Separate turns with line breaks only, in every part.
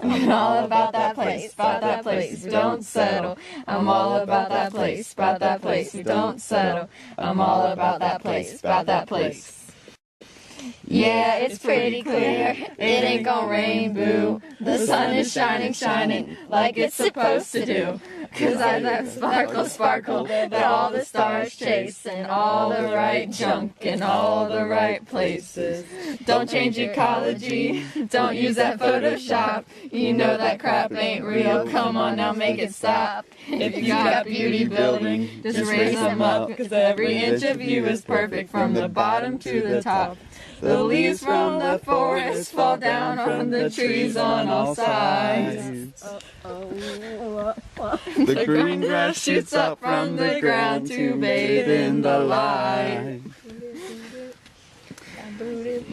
I'm all about that place, about that place, don't settle. I'm all about that place, about that place, don't settle. I'm all about that place, about that place. Yeah, it's pretty clear, it ain't gonna rain, boo. The sun is shining, shining, like it's supposed to do. 'Cause I that sparkle, sparkle, that all the stars chase, and all the right junk in all the right places. Don't change ecology, don't use that Photoshop. You know that crap ain't real, come on now make it stop. If you got beauty building, just raise them up, 'cause every inch of you is perfect from the bottom to the top. The leaves from the forest fall down on the trees on all sides.
The green grass shoots up from the ground to bathe in the light.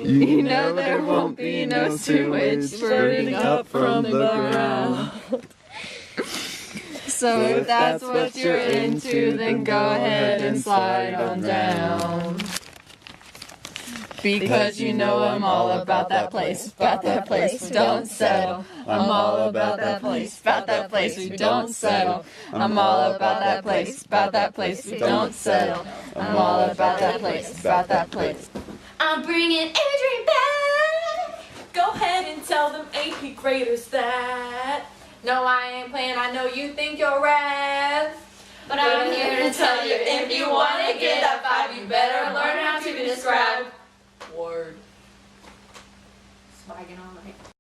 You know there won't be no sewage spurting up from the ground. So if that's what you're into, then go ahead and slide on down. Because you know I'm all about that place, don't settle. I'm all about that place, we don't settle. I'm all about that place, we don't settle. I'm all about that place.
I'm bringing Adrian back. Go ahead and tell them AP graders that. No, I ain't playing, I know you think you're rad. But I'm here to tell you, if you want to get a 5, you better learn how to describe. Word. Swagging all night.